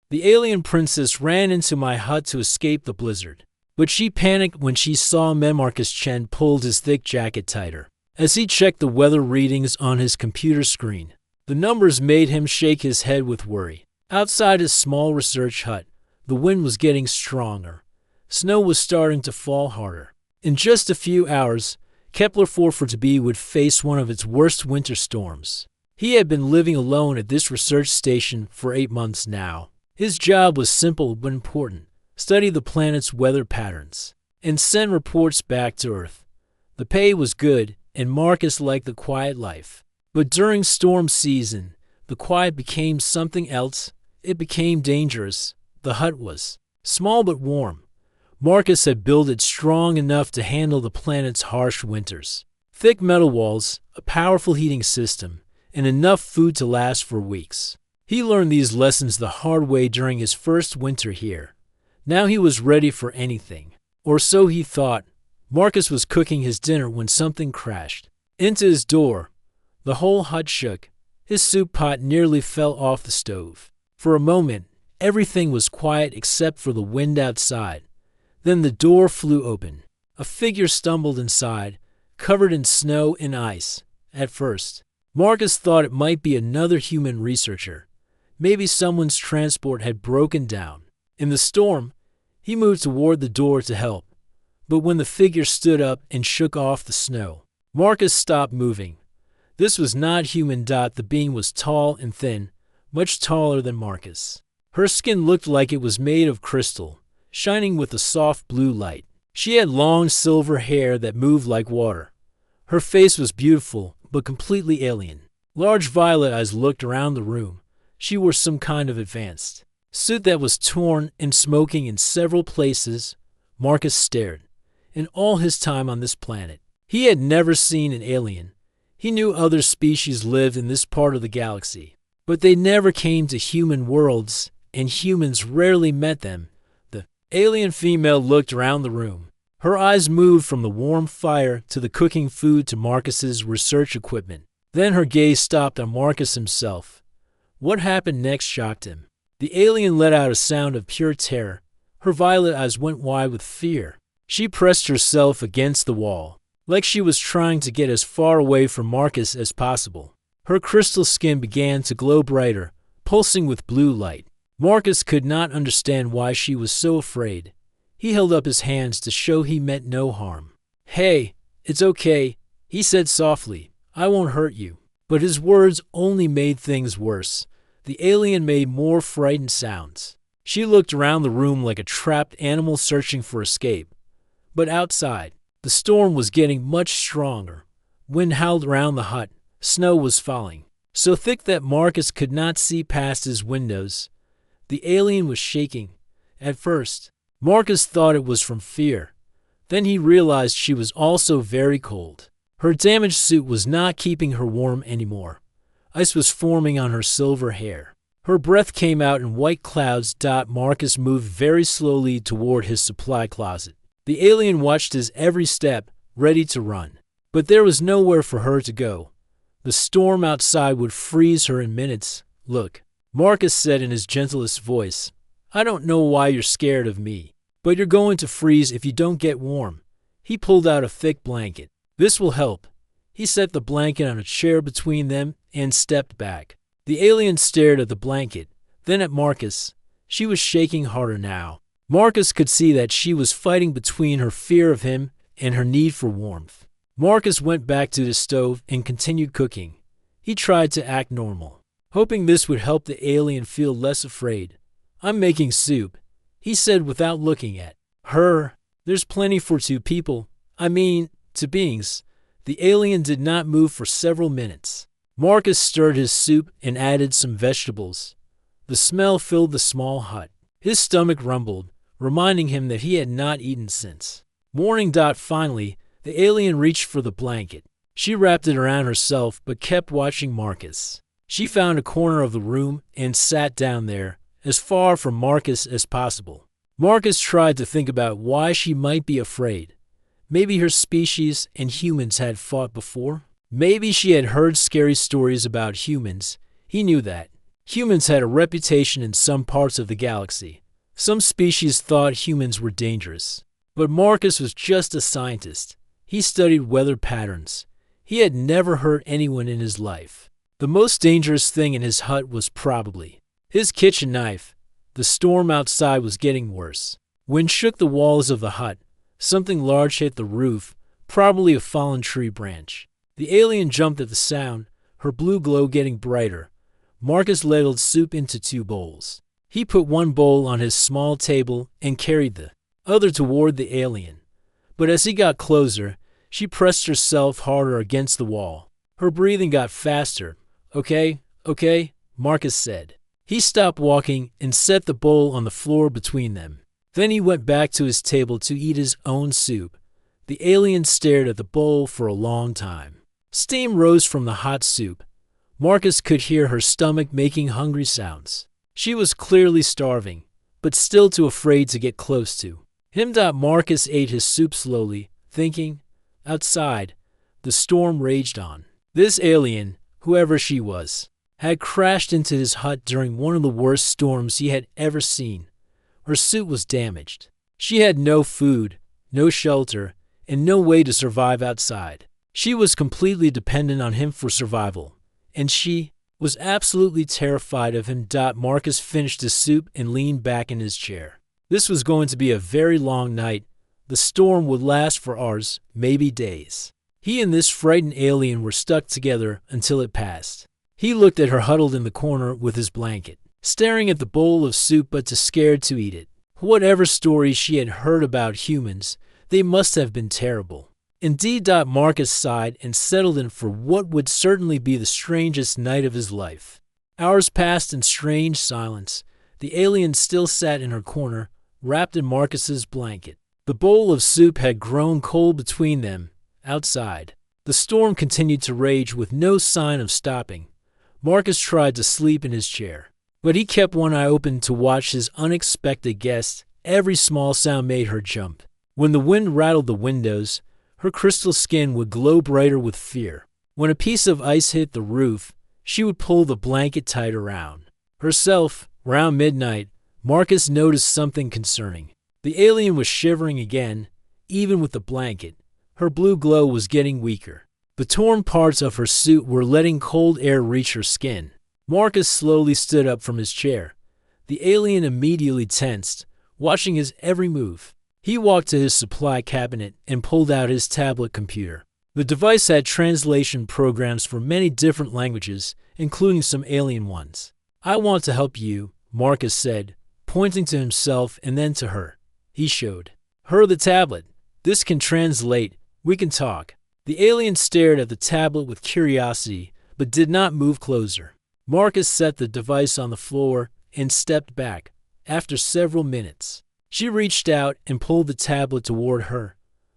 The alien princess ran into my hut to escape the blizzard. But she panicked when she saw me. Marcus Chen pulled his thick jacket tighter. As he checked the weather readings on his computer screen, the numbers made him shake his head with worry. Outside his small research hut, the wind was getting stronger. Snow was starting to fall harder. In just a few hours, Kepler-442b would face one of its worst winter storms. He had been living alone at this research station for 8 months now. His job was simple but important: study the planet's weather patterns and send reports back to Earth. The pay was good, and Marcus liked the quiet life. But during storm season, the quiet became something else. It became dangerous. The hut was small but warm. Marcus had built it strong enough to handle the planet's harsh winters. Thick metal walls, a powerful heating system, and enough food to last for weeks. He learned these lessons the hard way during his first winter here. Now he was ready for anything. Or so he thought. Marcus was cooking his dinner when something crashed into his door. The whole hut shook. His soup pot nearly fell off the stove. For a moment, everything was quiet except for the wind outside. Then the door flew open. A figure stumbled inside, covered in snow and ice. At first, Marcus thought it might be another human researcher. Maybe someone's transport had broken down. In the storm, he moved toward the door to help. But when the figure stood up and shook off the snow, Marcus stopped moving. This was not human. The being was tall and thin, much taller than Marcus. Her skin looked like it was made of crystal, shining with a soft blue light. She had long silver hair that moved like water. Her face was beautiful, but completely alien. Large violet eyes looked around the room. She wore some kind of advanced suit that was torn and smoking in several places. Marcus stared. In all his time on this planet, he had never seen an alien. He knew other species lived in this part of the galaxy, but they never came to human worlds, and humans rarely met them. The alien female looked around the room. Her eyes moved from the warm fire to the cooking food to Marcus's research equipment. Then her gaze stopped on Marcus himself. What happened next shocked him. The alien let out a sound of pure terror. Her violet eyes went wide with fear. She pressed herself against the wall, like she was trying to get as far away from Marcus as possible. Her crystal skin began to glow brighter, pulsing with blue light. Marcus could not understand why she was so afraid. He held up his hands to show he meant no harm. "Hey, it's okay," he said softly. "I won't hurt you." But his words only made things worse. The alien made more frightened sounds. She looked around the room like a trapped animal searching for escape. But outside, the storm was getting much stronger. Wind howled around the hut. Snow was falling, so thick that Marcus could not see past his windows. The alien was shaking. At first, Marcus thought it was from fear. Then he realized she was also very cold. Her damaged suit was not keeping her warm anymore. Ice was forming on her silver hair. Her breath came out in white clouds. Marcus moved very slowly toward his supply closet. The alien watched his every step, ready to run. But there was nowhere for her to go. The storm outside would freeze her in minutes. "Look," Marcus said in his gentlest voice, "I don't know why you're scared of me, but you're going to freeze if you don't get warm." He pulled out a thick blanket. "This will help." He set the blanket on a chair between them and stepped back. The alien stared at the blanket, then at Marcus. She was shaking harder now. Marcus could see that she was fighting between her fear of him and her need for warmth. Marcus went back to the stove and continued cooking. He tried to act normal, hoping this would help the alien feel less afraid. "I'm making soup," he said without looking at her. "There's plenty for 2 people. I mean, 2 beings." The alien did not move for several minutes. Marcus stirred his soup and added some vegetables. The smell filled the small hut. His stomach rumbled, reminding him that he had not eaten since morning. Finally, the alien reached for the blanket. She wrapped it around herself but kept watching Marcus. She found a corner of the room and sat down there, as far from Marcus as possible. Marcus tried to think about why she might be afraid. Maybe her species and humans had fought before. Maybe she had heard scary stories about humans. He knew that. Humans had a reputation in some parts of the galaxy. Some species thought humans were dangerous. But Marcus was just a scientist. He studied weather patterns. He had never hurt anyone in his life. The most dangerous thing in his hut was probably his kitchen knife. The storm outside was getting worse. Wind shook the walls of the hut. Something large hit the roof, probably a fallen tree branch. The alien jumped at the sound, her blue glow getting brighter. Marcus ladled soup into 2 bowls. He put one bowl on his small table and carried the other toward the alien. But as he got closer, she pressed herself harder against the wall. Her breathing got faster. Okay, Marcus said. He stopped walking and set the bowl on the floor between them. Then he went back to his table to eat his own soup. The alien stared at the bowl for a long time. Steam rose from the hot soup. Marcus could hear her stomach making hungry sounds. She was clearly starving, but still too afraid to get close to him. Marcus ate his soup slowly, thinking. Outside, the storm raged on. This alien, whoever she was, had crashed into his hut during one of the worst storms he had ever seen. Her suit was damaged. She had no food, no shelter, and no way to survive outside. She was completely dependent on him for survival, and she was absolutely terrified of him. Marcus finished his soup and leaned back in his chair. This was going to be a very long night. The storm would last for hours, maybe days. He and this frightened alien were stuck together until it passed. He looked at her huddled in the corner with his blanket, staring at the bowl of soup but too scared to eat it. Whatever stories she had heard about humans, they must have been terrible. Indeed, Marcus sighed and settled in for what would certainly be the strangest night of his life. Hours passed in strange silence. The alien still sat in her corner, wrapped in Marcus's blanket. The bowl of soup had grown cold between them. Outside, the storm continued to rage with no sign of stopping. Marcus tried to sleep in his chair, but he kept one eye open to watch his unexpected guest. Every small sound made her jump. When the wind rattled the windows, her crystal skin would glow brighter with fear. When a piece of ice hit the roof, she would pull the blanket tight around herself. Around midnight, Marcus noticed something concerning. The alien was shivering again, even with the blanket. Her blue glow was getting weaker. The torn parts of her suit were letting cold air reach her skin. Marcus slowly stood up from his chair. The alien immediately tensed, watching his every move. He walked to his supply cabinet and pulled out his tablet computer. The device had translation programs for many different languages, including some alien ones. "I want to help you," Marcus said, pointing to himself and then to her. He showed her the tablet. "This can translate. We can talk." The alien stared at the tablet with curiosity, but did not move closer. Marcus set the device on the floor and stepped back. After several minutes, she reached out and pulled the tablet toward her.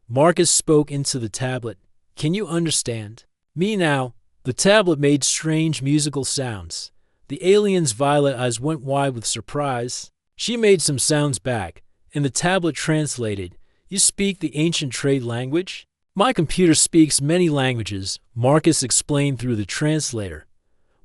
Marcus spoke into the tablet. "Can you understand me now?" The tablet made strange musical sounds. The alien's violet eyes went wide with surprise. She made some sounds back, and the tablet translated. "You speak the ancient trade language?" "My computer speaks many languages," Marcus explained through the translator.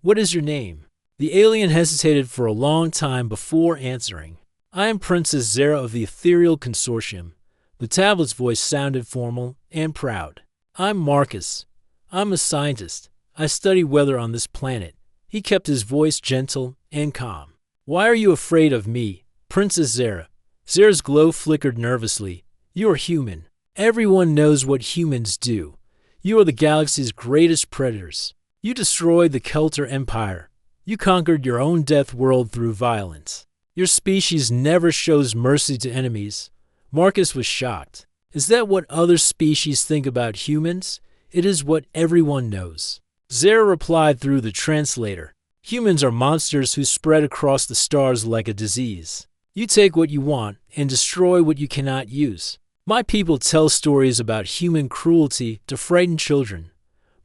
"What is your name?" The alien hesitated for a long time before answering. "I am Princess Zara of the Ethereal Consortium." The tablet's voice sounded formal and proud. "I'm Marcus. I'm a scientist. I study weather on this planet." He kept his voice gentle and calm. "Why are you afraid of me, Princess Zara?" Zara's glow flickered nervously. "You are human. Everyone knows what humans do. You are the galaxy's greatest predators. You destroyed the Kelter Empire. You conquered your own death world through violence. Your species never shows mercy to enemies." Marcus was shocked. "Is that what other species think about humans?" "It is what everyone knows." Zara replied through the translator. "Humans are monsters who spread across the stars like a disease. You take what you want and destroy what you cannot use. My people tell stories about human cruelty to frighten children."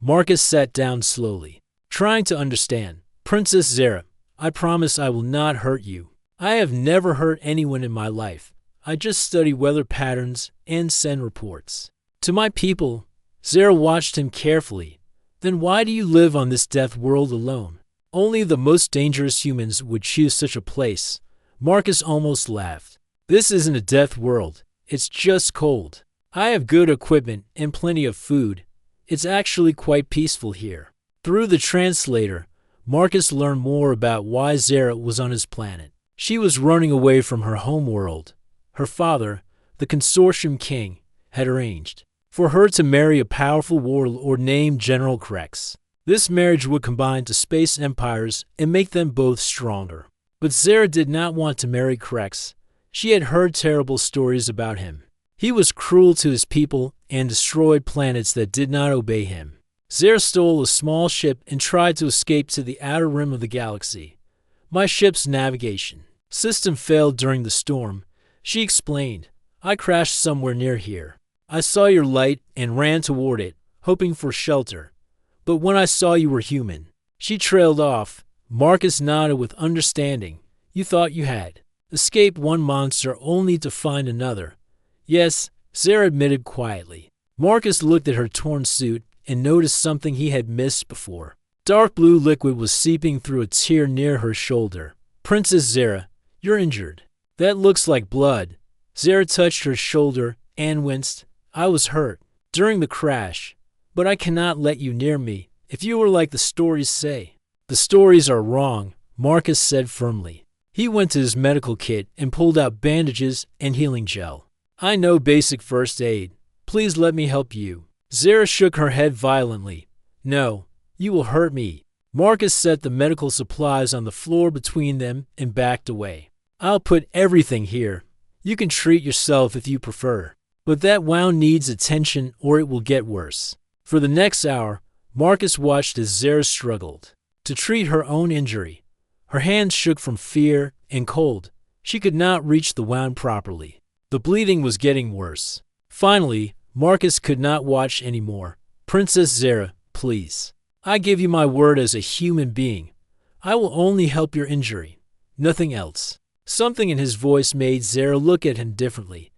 Marcus sat down slowly, trying to understand. "Princess Zara, I promise I will not hurt you. I have never hurt anyone in my life. I just study weather patterns and send reports to my people." Zara watched him carefully. "Then why do you live on this death world alone?" Only the most dangerous humans would choose such a place. Marcus almost laughed. This isn't a death world. It's just cold. I have good equipment and plenty of food. It's actually quite peaceful here. Through the translator, Marcus learned more about why Zara was on his planet. She was running away from her home world. Her father, the Consortium King, had arranged for her to marry a powerful warlord named General Krex. This marriage would combine the space empires and make them both stronger. But Zara did not want to marry Krex. She had heard terrible stories about him. He was cruel to his people and destroyed planets that did not obey him. Zara stole a small ship and tried to escape to the outer rim of the galaxy. My ship's navigation system failed during the storm. She explained, I crashed somewhere near here. I saw your light and ran toward it, hoping for shelter. But when I saw you were human, she trailed off. Marcus nodded with understanding. You thought you had escaped one monster only to find another. Yes, Zara admitted quietly. Marcus looked at her torn suit and noticed something he had missed before. Dark blue liquid was seeping through a tear near her shoulder. Princess Zara, you're injured. That looks like blood. Zara touched her shoulder and winced. I was hurt during the crash, but I cannot let you near me if you were like the stories say. The stories are wrong, Marcus said firmly. He went to his medical kit and pulled out bandages and healing gel. I know basic first aid. Please let me help you. Zara shook her head violently. No, you will hurt me. Marcus set the medical supplies on the floor between them and backed away. I'll put everything here. You can treat yourself if you prefer. But that wound needs attention or it will get worse. For the next hour, Marcus watched as Zara struggled to treat her own injury. Her hands shook from fear and cold. She could not reach the wound properly. The bleeding was getting worse. Finally, Marcus could not watch anymore. Princess Zara, please. I give you my word as a human being. I will only help your injury. Nothing else. Something in his voice made Zara look at him differently.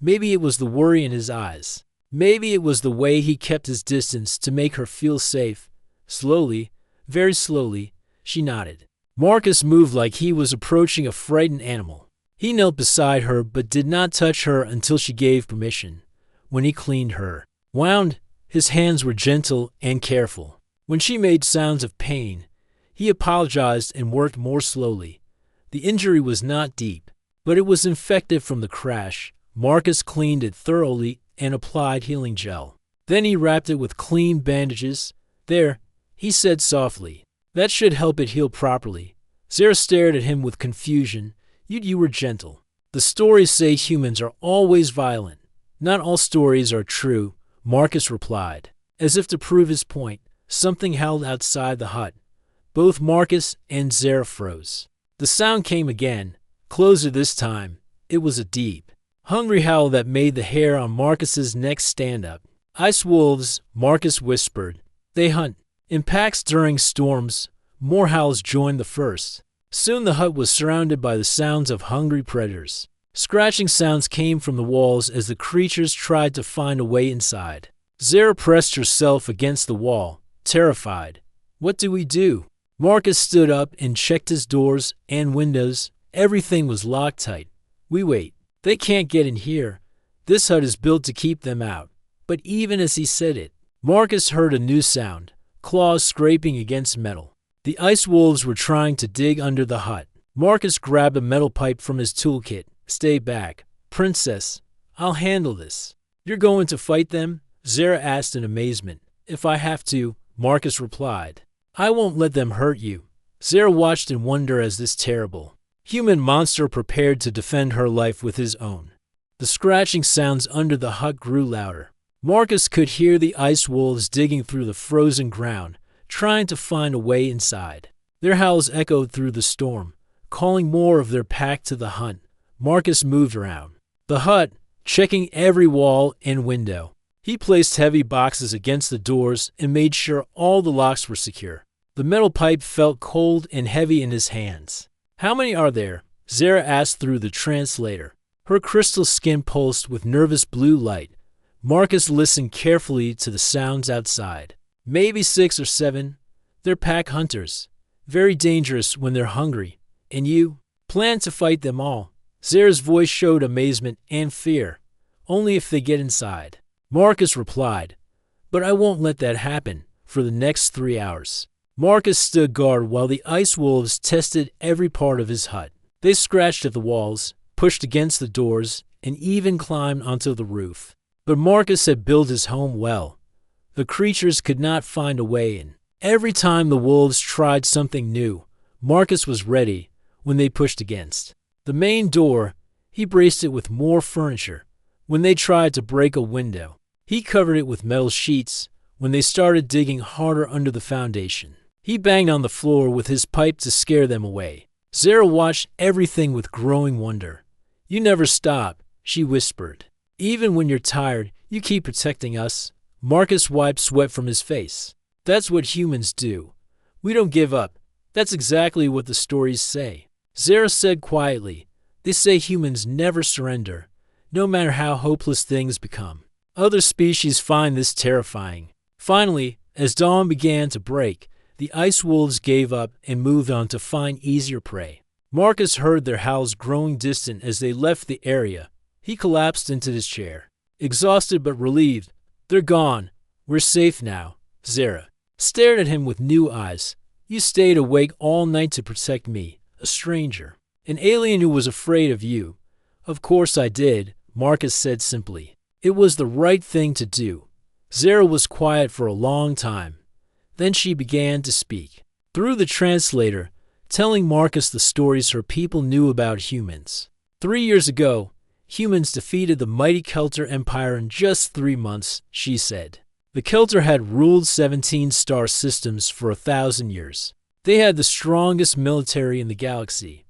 Maybe it was the worry in his eyes. Maybe it was the way he kept his distance to make her feel safe. Slowly, very slowly, she nodded. Marcus moved like he was approaching a frightened animal. He knelt beside her but did not touch her until she gave permission. When he cleaned her wound, his hands were gentle and careful. When she made sounds of pain, he apologized and worked more slowly. The injury was not deep, but it was infected from the crash. Marcus cleaned it thoroughly and applied healing gel. Then he wrapped it with clean bandages. There, he said softly. That should help it heal properly. Zara stared at him with confusion. You were gentle. The stories say humans are always violent. Not all stories are true, Marcus replied. As if to prove his point, something howled outside the hut. Both Marcus and Zara froze. The sound came again, closer this time. It was a deep, hungry howl that made the hair on Marcus's neck stand up. Ice wolves, Marcus whispered. They hunt in packs during storms. More howls joined the first. Soon the hut was surrounded by the sounds of hungry predators. Scratching sounds came from the walls as the creatures tried to find a way inside. Zara pressed herself against the wall, terrified. What do we do? Marcus stood up and checked his doors and windows. Everything was locked tight. We wait. They can't get in here. This hut is built to keep them out. But even as he said it, Marcus heard a new sound, claws scraping against metal. The ice wolves were trying to dig under the hut. Marcus grabbed a metal pipe from his toolkit. Stay back. Princess, I'll handle this. You're going to fight them? Zara asked in amazement. If I have to, Marcus replied. I won't let them hurt you. Zara watched in wonder as this terrible human monster prepared to defend her life with his own. The scratching sounds under the hut grew louder. Marcus could hear the ice wolves digging through the frozen ground, trying to find a way inside. Their howls echoed through the storm, calling more of their pack to the hunt. Marcus moved around the hut, checking every wall and window. He placed heavy boxes against the doors and made sure all the locks were secure. The metal pipe felt cold and heavy in his hands. How many are there? Zara asked through the translator. Her crystal skin pulsed with nervous blue light. Marcus listened carefully to the sounds outside. Maybe 6 or 7. They're pack hunters. very dangerous when they're hungry. And you plan to fight them all. Zara's voice showed amazement and fear. Only if they get inside. Marcus replied, but I won't let that happen for the next 3 hours. Marcus stood guard while the ice wolves tested every part of his hut. They scratched at the walls, pushed against the doors, and even climbed onto the roof. But Marcus had built his home well. The creatures could not find a way in. Every time the wolves tried something new, Marcus was ready when they pushed against the main door. He braced it with more furniture. When they tried to break a window, he covered it with metal sheets. When they started digging harder under the foundation, he banged on the floor with his pipe to scare them away. Zara watched everything with growing wonder. You never stop, she whispered. Even when you're tired, you keep protecting us. Marcus wiped sweat from his face. That's what humans do. We don't give up. That's exactly what the stories say. Zara said quietly, they say humans never surrender, no matter how hopeless things become. Other species find this terrifying. Finally, as dawn began to break, the ice wolves gave up and moved on to find easier prey. Marcus heard their howls growing distant as they left the area. He collapsed into his chair. Exhausted but relieved. They're gone. We're safe now. Zara stared at him with new eyes. You stayed awake all night to protect me, a stranger, an alien who was afraid of you. Of course I did, Marcus said simply. It was the right thing to do. Zara was quiet for a long time. Then she began to speak, through the translator, telling Marcus the stories her people knew about humans. 3 years ago, humans defeated the mighty Kelter Empire in just 3 months, she said. The Kelter had ruled 17 star systems for 1,000 years. They had the strongest military in the galaxy.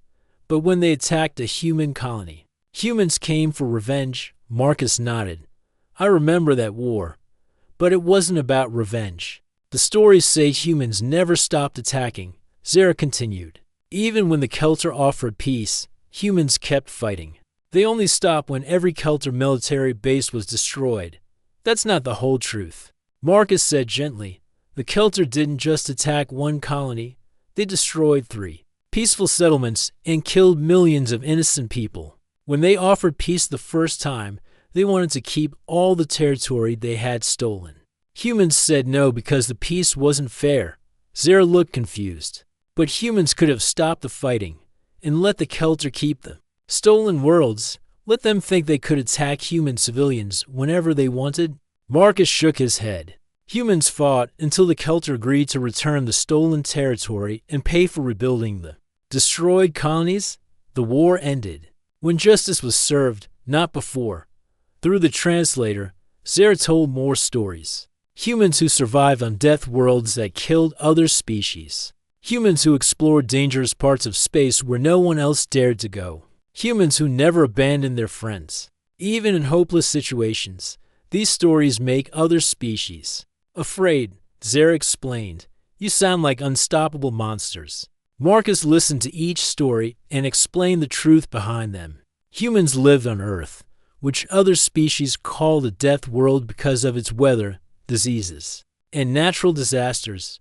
But when they attacked a human colony, humans came for revenge. Marcus nodded. I remember that war. But it wasn't about revenge. The stories say humans never stopped attacking, Zara continued. Even when the Kelter offered peace, humans kept fighting. They only stopped when every Kelter military base was destroyed. That's not the whole truth. Marcus said gently. The Kelter didn't just attack one colony. They destroyed 3 peaceful settlements and killed millions of innocent people. When they offered peace the first time, they wanted to keep all the territory they had stolen. Humans said no because the peace wasn't fair. Zara looked confused. But humans could have stopped the fighting and let the Kelter keep the stolen worlds. Let them think they could attack human civilians whenever they wanted. Marcus shook his head. Humans fought until the Kelter agreed to return the stolen territory and pay for rebuilding the destroyed colonies. The war ended when justice was served, not before. Through the translator, Zara told more stories. Humans who survived on death worlds that killed other species. Humans who explored dangerous parts of space where no one else dared to go. Humans who never abandoned their friends. Even in hopeless situations, these stories make other species afraid, Zara explained. You sound like unstoppable monsters. Marcus listened to each story and explained the truth behind them. Humans lived on Earth, which other species call the death world because of its weather, diseases, and natural disasters.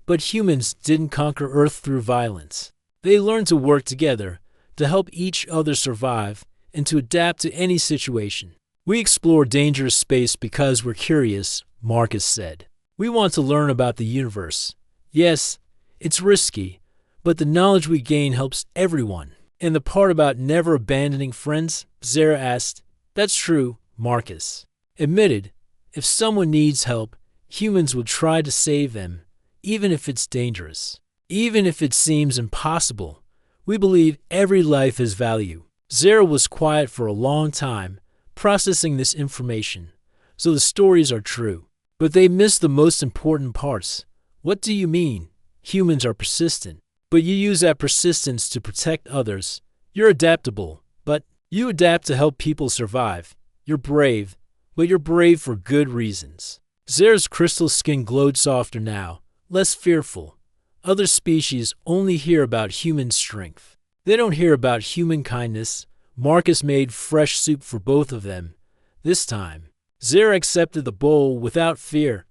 But humans didn't conquer Earth through violence. They learned to work together, to help each other survive, and to adapt to any situation. We explore dangerous space because we're curious, Marcus said. We want to learn about the universe. Yes, it's risky, but the knowledge we gain helps everyone. And the part about never abandoning friends, Zara asked. That's true, Marcus admitted. If someone needs help, humans will try to save them, even if it's dangerous. Even if it seems impossible. We believe every life has value. Zara was quiet for a long time, processing this information. So the stories are true. But they miss the most important parts. What do you mean? Humans are persistent. But you use that persistence to protect others. You're adaptable, but you adapt to help people survive. You're brave, but you're brave for good reasons. Zara's crystal skin glowed softer now, less fearful. Other species only hear about human strength. They don't hear about human kindness. Marcus made fresh soup for both of them. This time, Zara accepted the bowl without fear.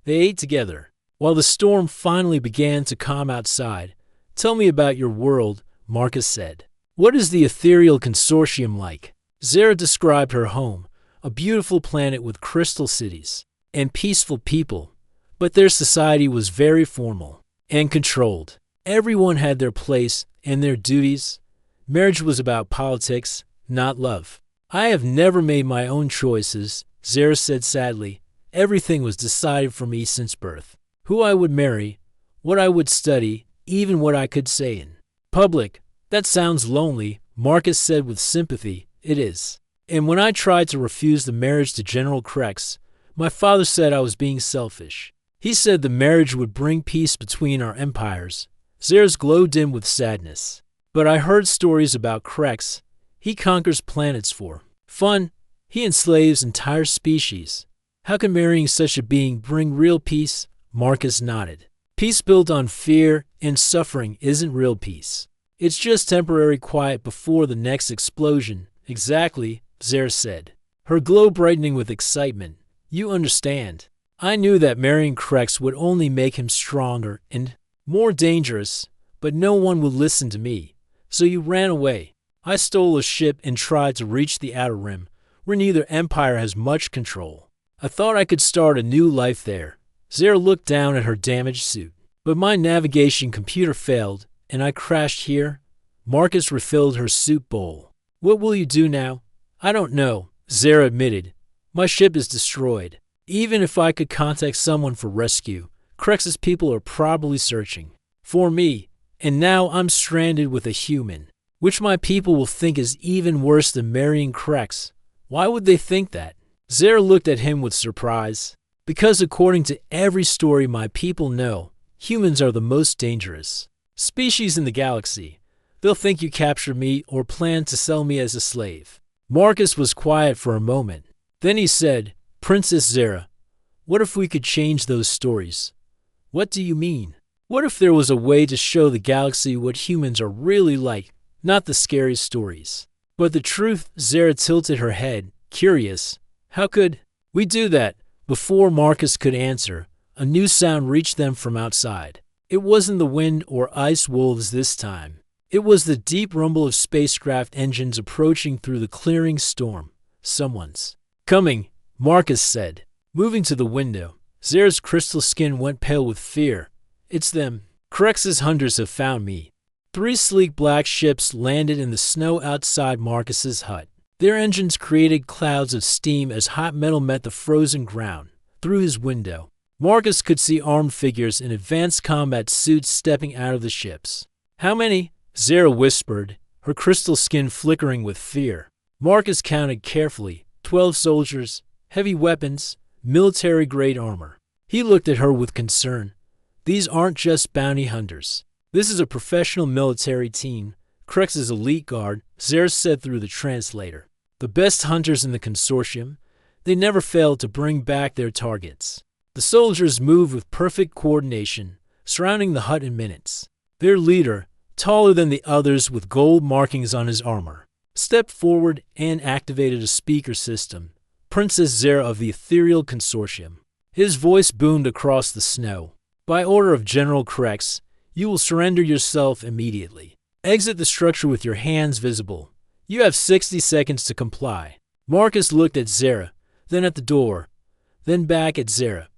They ate together. While the storm finally began to calm outside, Tell me about your world, Marcus said. What is the ethereal consortium like? Zara described her home, a beautiful planet with crystal cities and peaceful people, but their society was very formal and controlled. Everyone had their place and their duties. Marriage was about politics, not love. I have never made my own choices, Zara said sadly. Everything was decided for me since birth. Who I would marry, what I would study, even what I could say in public. That sounds lonely, Marcus said with sympathy. It is. And when I tried to refuse the marriage to General Krex, my father said I was being selfish. He said the marriage would bring peace between our empires. Zara's glow dimmed with sadness. But I heard stories about Krex. He conquers planets for fun. He enslaves entire species. How can marrying such a being bring real peace? Marcus nodded. Peace built on fear and suffering isn't real peace. It's just temporary quiet before the next explosion. Exactly, Zara said, her glow brightening with excitement. You understand. I knew that marrying Krex would only make him stronger and more dangerous, but no one would listen to me. So you ran away. I stole a ship and tried to reach the Outer Rim, where neither empire has much control. I thought I could start a new life there. Zara looked down at her damaged suit. But my navigation computer failed, and I crashed here. Marcus refilled her soup bowl. What will you do now? I don't know, Zara admitted. My ship is destroyed. Even if I could contact someone for rescue, Krex's people are probably searching for me, and now I'm stranded with a human, which my people will think is even worse than marrying Krex. Why would they think that? Zara looked at him with surprise. Because according to every story my people know, humans are the most dangerous species in the galaxy. They'll think you captured me or plan to sell me as a slave. Marcus was quiet for a moment. Then he said, Princess Zara, what if we could change those stories? What do you mean? What if there was a way to show the galaxy what humans are really like, not the scary stories, but the truth? Zara tilted her head, curious. How could we do that? Before Marcus could answer, a new sound reached them from outside. It wasn't the wind or ice wolves this time. It was the deep rumble of spacecraft engines approaching through the clearing storm. Someone's coming, Marcus said. Moving to the window, Zara's crystal skin went pale with fear. It's them. Krex's hunters have found me. 3 sleek black ships landed in the snow outside Marcus's hut. Their engines created clouds of steam as hot metal met the frozen ground. Through his window, Marcus could see armed figures in advanced combat suits stepping out of the ships. How many? Zara whispered, her crystal skin flickering with fear. Marcus counted carefully. 12 soldiers, heavy weapons, military-grade armor. He looked at her with concern. These aren't just bounty hunters. This is a professional military team. Krex's elite guard, Zara said through the translator. The best hunters in the consortium. They never failed to bring back their targets. The soldiers moved with perfect coordination, surrounding the hut in minutes. Their leader, taller than the others with gold markings on his armor, stepped forward and activated a speaker system. Princess Zara of the Ethereal Consortium. His voice boomed across the snow. By order of General Krex, you will surrender yourself immediately. Exit the structure with your hands visible. You have 60 seconds to comply. Marcus looked at Zara, then at the door, then back at Zara.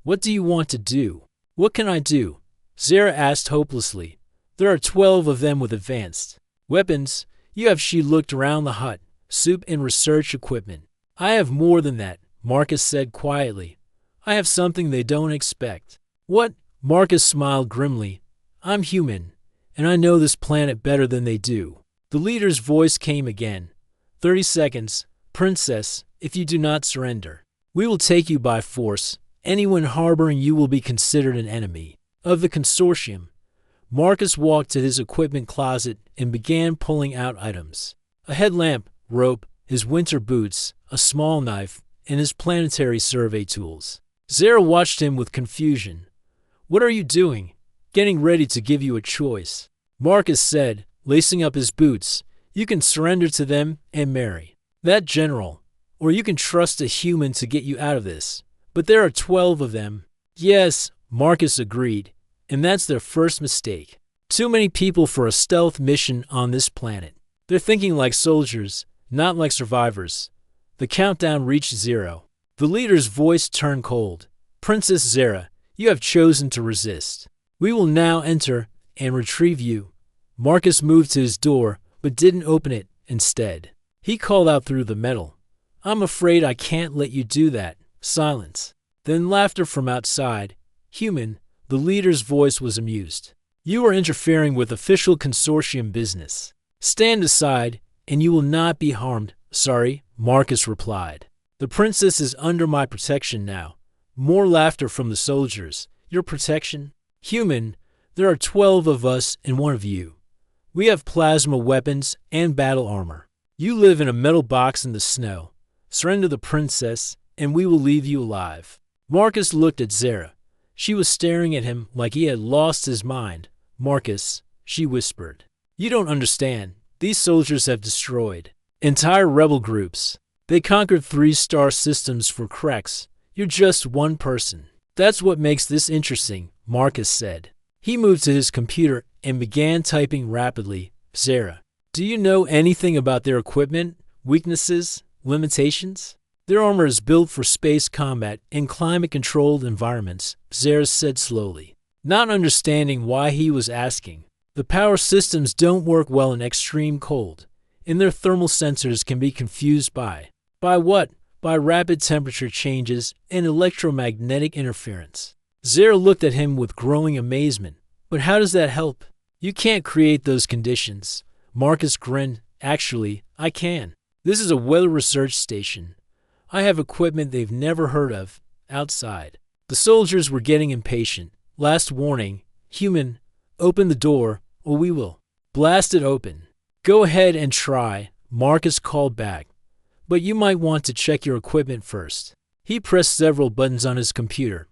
What do you want to do? What can I do? Zara asked hopelessly. There are 12 of them with advanced weapons. You have. She looked around the hut, soup and research equipment. I have more than that, Marcus said quietly. I have something they don't expect. What? Marcus smiled grimly. I'm human, and I know this planet better than they do. The leader's voice came again. 30 seconds, Princess, if you do not surrender. We will take you by force. Anyone harboring you will be considered an enemy of the consortium. Marcus walked to his equipment closet and began pulling out items. A headlamp, rope, his winter boots, a small knife, and his planetary survey tools. Zara watched him with confusion. What are you doing? Getting ready to give you a choice. Marcus said, lacing up his boots. You can surrender to them and marry that general, or you can trust a human to get you out of this. But there are 12 of them. Yes, Marcus agreed, and that's their first mistake. Too many people for a stealth mission on this planet. They're thinking like soldiers, not like survivors. The countdown reached 0. The leader's voice turned cold. Princess Zara, you have chosen to resist. We will now enter and retrieve you. Marcus moved to his door, but didn't open it instead. He called out through the metal. I'm afraid I can't let you do that. Silence. Then laughter from outside. Human, the leader's voice was amused. You are interfering with official consortium business. Stand aside, and you will not be harmed. Sorry, Marcus replied. The princess is under my protection now. More laughter from the soldiers. Your protection? Human, there are 12 of us and 1 of you. We have plasma weapons and battle armor. You live in a metal box in the snow. Surrender the princess, and we will leave you alive. Marcus looked at Zara. She was staring at him like he had lost his mind. Marcus, she whispered. You don't understand. These soldiers have destroyed entire rebel groups. They conquered 3-star systems for cracks. You're just one person. That's what makes this interesting, Marcus said. He moved to his computer and began typing rapidly. Zara, do you know anything about their equipment, weaknesses, limitations? Their armor is built for space combat in climate-controlled environments, Zara said slowly, not understanding why he was asking. The power systems don't work well in extreme cold, and their thermal sensors can be confused by what? By rapid temperature changes and electromagnetic interference. Zara looked at him with growing amazement. But how does that help? You can't create those conditions. Marcus grinned. Actually, I can. This is a weather research station. I have equipment they've never heard of outside. The soldiers were getting impatient. Last warning, human, open the door or we will blast it open. Go ahead and try, Marcus called back. But you might want to check your equipment first. He pressed several buttons on his computer.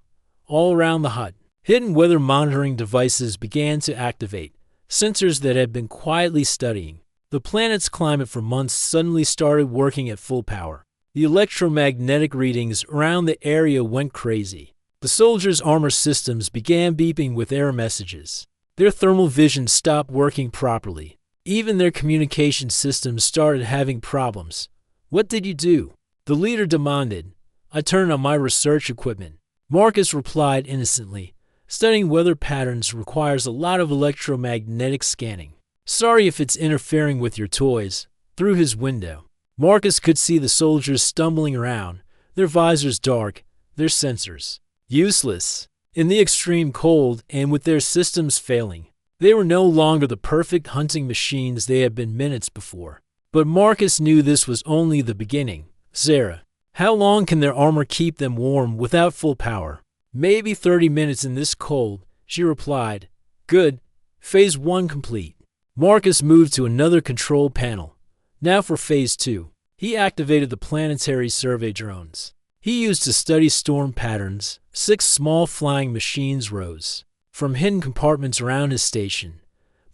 All around the hut, hidden weather monitoring devices began to activate. Sensors that had been quietly studying the planet's climate for months suddenly started working at full power. The electromagnetic readings around the area went crazy. The soldiers' armor systems began beeping with error messages. Their thermal vision stopped working properly. Even their communication systems started having problems. What did you do? The leader demanded. I turned on my research equipment. Marcus replied innocently. Studying weather patterns requires a lot of electromagnetic scanning. Sorry if it's interfering with your toys. Through his window, Marcus could see the soldiers stumbling around, their visors dark, their sensors useless. In the extreme cold and with their systems failing, they were no longer the perfect hunting machines they had been minutes before. But Marcus knew this was only the beginning. Zara, how long can their armor keep them warm without full power? Maybe 30 minutes in this cold, she replied. Good. Phase 1 complete. Marcus moved to another control panel. Now for Phase 2. He activated the planetary survey drones. He used to study storm patterns. 6 small flying machines rose from hidden compartments around his station.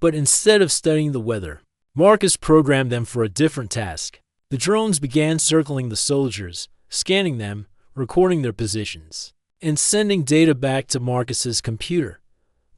But instead of studying the weather, Marcus programmed them for a different task. The drones began circling the soldiers, scanning them, recording their positions, and sending data back to Marcus's computer.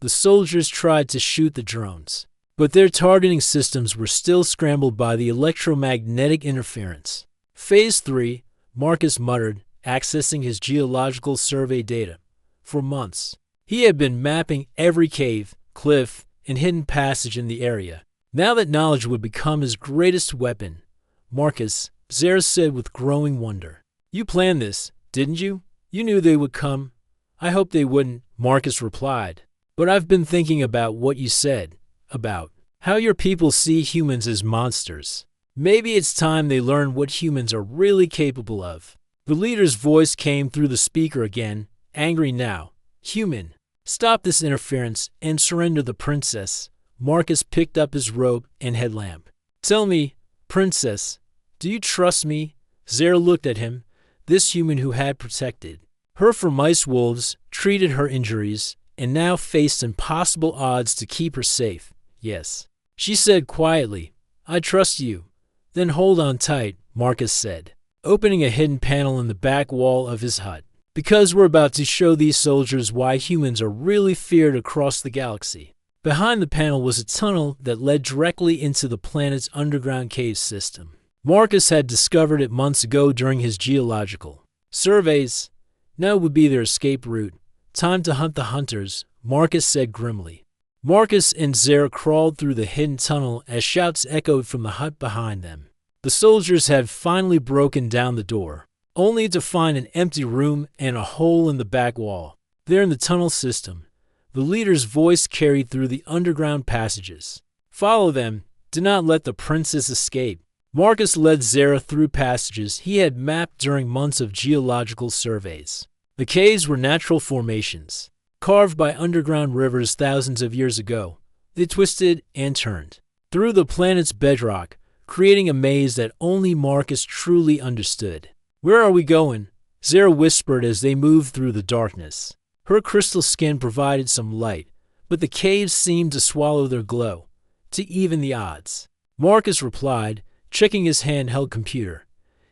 The soldiers tried to shoot the drones, but their targeting systems were still scrambled by the electromagnetic interference. Phase 3, Marcus muttered, accessing his geological survey data. For months, he had been mapping every cave, cliff, and hidden passage in the area. Now that knowledge would become his greatest weapon. Marcus, Zara said with growing wonder. You planned this, didn't you? You knew they would come. I hoped they wouldn't, Marcus replied. But I've been thinking about what you said, about how your people see humans as monsters. Maybe it's time they learn what humans are really capable of. The leader's voice came through the speaker again, angry now. Human, stop this interference and surrender the princess. Marcus picked up his robe and headlamp. Tell me, princess, do you trust me? Zara looked at him, this human who had protected her from ice wolves, treated her injuries, and now faced impossible odds to keep her safe. Yes, she said quietly. I trust you. Then hold on tight, Marcus said, opening a hidden panel in the back wall of his hut. Because we're about to show these soldiers why humans are really feared across the galaxy. Behind the panel was a tunnel that led directly into the planet's underground cave system. Marcus had discovered it months ago during his geological surveys. Now would be their escape route. Time to hunt the hunters, Marcus said grimly. Marcus and Zara crawled through the hidden tunnel as shouts echoed from the hut behind them. The soldiers had finally broken down the door, only to find an empty room and a hole in the back wall. There in the tunnel system, the leader's voice carried through the underground passages. Follow them. Do not let the princess escape. Marcus led Zara through passages he had mapped during months of geological surveys. The caves were natural formations, carved by underground rivers thousands of years ago. They twisted and turned through the planet's bedrock, creating a maze that only Marcus truly understood. Where are we going? Zara whispered as they moved through the darkness. Her crystal skin provided some light, but the caves seemed to swallow their glow, to even the odds. Marcus replied, checking his handheld computer.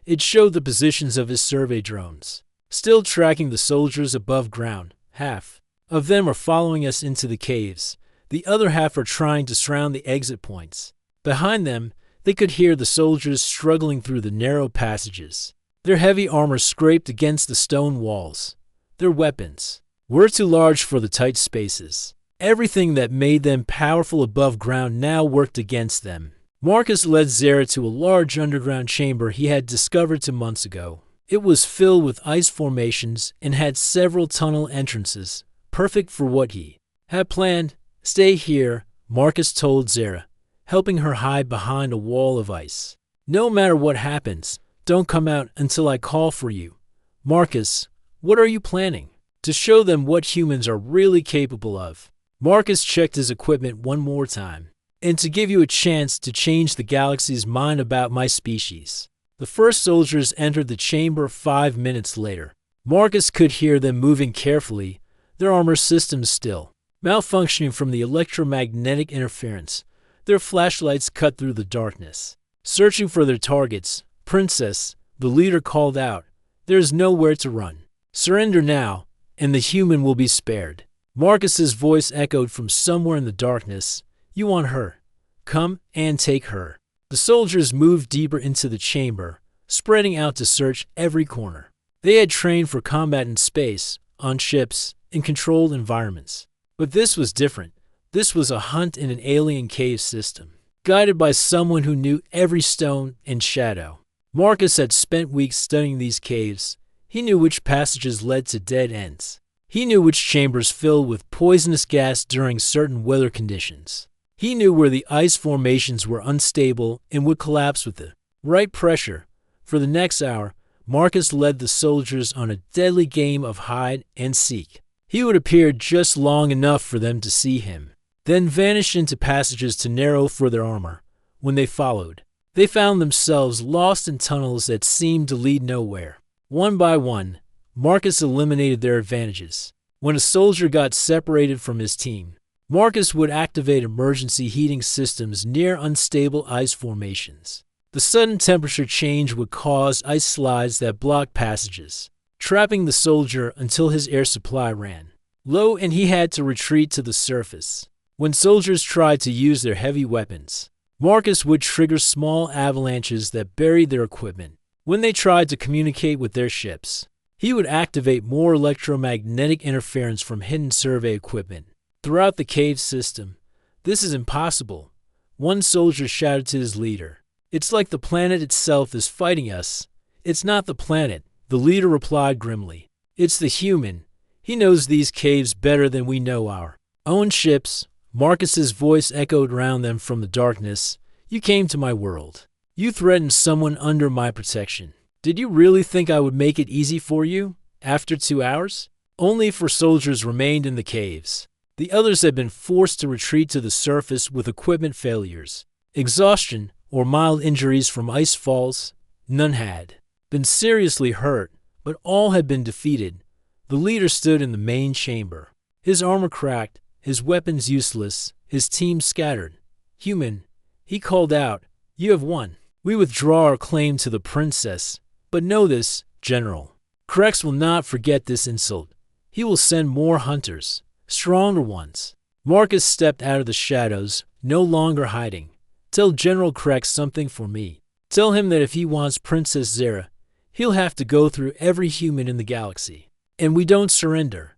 It showed the positions of his survey drones, still tracking the soldiers above ground. Half of them are following us into the caves. The other half are trying to surround the exit points. Behind them, they could hear the soldiers struggling through the narrow passages. Their heavy armor scraped against the stone walls. Their weapons were too large for the tight spaces. Everything that made them powerful above ground now worked against them. Marcus led Zara to a large underground chamber he had discovered 2 months ago. It was filled with ice formations and had several tunnel entrances, perfect for what he had planned. Stay here, Marcus told Zara, helping her hide behind a wall of ice. No matter what happens, don't come out until I call for you. Marcus, what are you planning? To show them what humans are really capable of. Marcus checked his equipment one more time. And to give you a chance to change the galaxy's mind about my species. The first soldiers entered the chamber 5 minutes later. Marcus could hear them moving carefully, their armor systems still malfunctioning from the electromagnetic interference. Their flashlights cut through the darkness. Searching for their targets, Princess, the leader called out, there is nowhere to run. Surrender now, and the human will be spared. Marcus's voice echoed from somewhere in the darkness. You want her. Come and take her. The soldiers moved deeper into the chamber, spreading out to search every corner. They had trained for combat in space, on ships, in controlled environments. But this was different. This was a hunt in an alien cave system, guided by someone who knew every stone and shadow. Marcus had spent weeks studying these caves. He knew which passages led to dead ends. He knew which chambers filled with poisonous gas during certain weather conditions. He knew where the ice formations were unstable and would collapse with the right pressure. For the next hour, Marcus led the soldiers on a deadly game of hide and seek. He would appear just long enough for them to see him, then vanish into passages too narrow for their armor. When they followed, they found themselves lost in tunnels that seemed to lead nowhere. One by one, Marcus eliminated their advantages. When a soldier got separated from his team, Marcus would activate emergency heating systems near unstable ice formations. The sudden temperature change would cause ice slides that blocked passages, trapping the soldier until his air supply ran low and he had to retreat to the surface. When soldiers tried to use their heavy weapons, Marcus would trigger small avalanches that buried their equipment. When they tried to communicate with their ships, he would activate more electromagnetic interference from hidden survey equipment. Throughout the cave system, this is impossible, one soldier shouted to his leader. It's like the planet itself is fighting us. It's not the planet, the leader replied grimly. It's the human. He knows these caves better than we know our own ships. Marcus's voice echoed around them from the darkness. You came to my world. You threatened someone under my protection. Did you really think I would make it easy for you? After 2 hours, only 4 soldiers remained in the caves. The others had been forced to retreat to the surface with equipment failures, exhaustion, or mild injuries from ice falls. None had been seriously hurt, but all had been defeated. The leader stood in the main chamber, his armor cracked, his weapons useless, his team scattered. Human, he called out, you have won. We withdraw our claim to the princess. But know this, General. Krex will not forget this insult. He will send more hunters, stronger ones. Marcus stepped out of the shadows, no longer hiding. Tell General Krex something for me. Tell him that if he wants Princess Zera, he'll have to go through every human in the galaxy. And we don't surrender.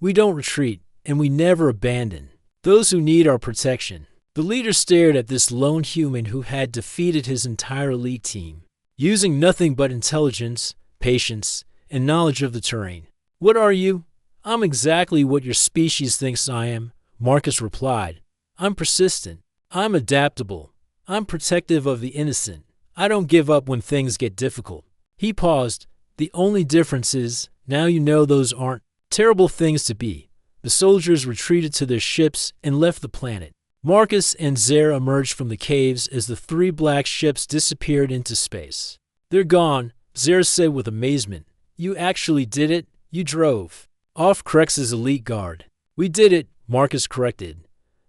We don't retreat, and we never abandon those who need our protection. The leader stared at this lone human who had defeated his entire elite team, using nothing but intelligence, patience, and knowledge of the terrain. What are you? I'm exactly what your species thinks I am, Marcus replied. I'm persistent. I'm adaptable. I'm protective of the innocent. I don't give up when things get difficult. He paused. The only difference is, now you know those aren't terrible things to be. The soldiers retreated to their ships and left the planet. Marcus and Zera emerged from the caves as the three black ships disappeared into space. They're gone, Zera said with amazement. You actually did it? You drove off Krex's elite guard. We did it, Marcus corrected.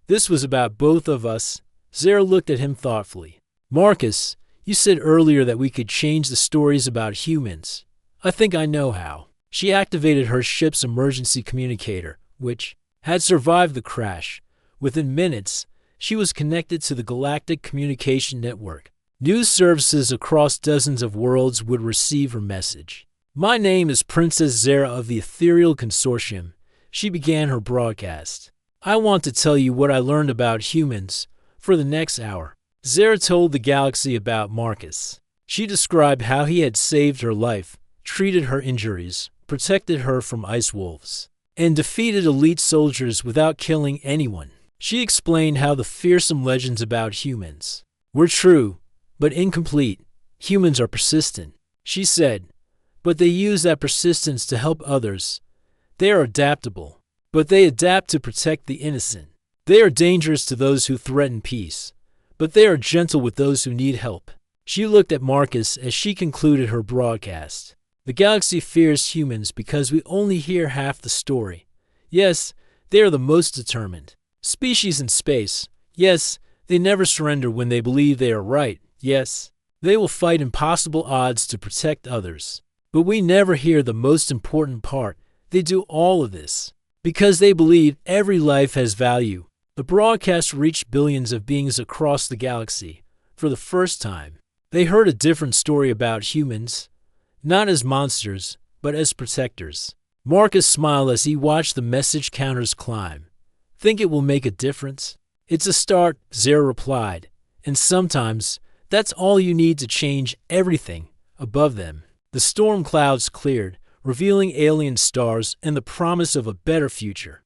This was about both of us. Zera looked at him thoughtfully. Marcus, you said earlier that we could change the stories about humans. I think I know how. She activated her ship's emergency communicator, which had survived the crash. Within minutes, she was connected to the Galactic Communication Network. News services across dozens of worlds would receive her message. My name is Princess Zera of the Ethereal Consortium. She began her broadcast. I want to tell you what I learned about humans for the next hour. Zera told the galaxy about Marcus. She described how he had saved her life, treated her injuries, protected her from ice wolves, and defeated elite soldiers without killing anyone. She explained how the fearsome legends about humans were true, but incomplete. Humans are persistent, she said, but they use that persistence to help others. They are adaptable, but they adapt to protect the innocent. They are dangerous to those who threaten peace, but they are gentle with those who need help. She looked at Marcus as she concluded her broadcast. The galaxy fears humans because we only hear half the story. Yes, they are the most determined species in space. Yes, they never surrender when they believe they are right. Yes, they will fight impossible odds to protect others. But we never hear the most important part. They do all of this because they believe every life has value. The broadcast reached billions of beings across the galaxy. For the first time, they heard a different story about humans, not as monsters, but as protectors. Marcus smiled as he watched the message counters climb. Think it will make a difference? It's a start, Zera replied, and sometimes that's all you need to change everything above them. The storm clouds cleared, revealing alien stars and the promise of a better future.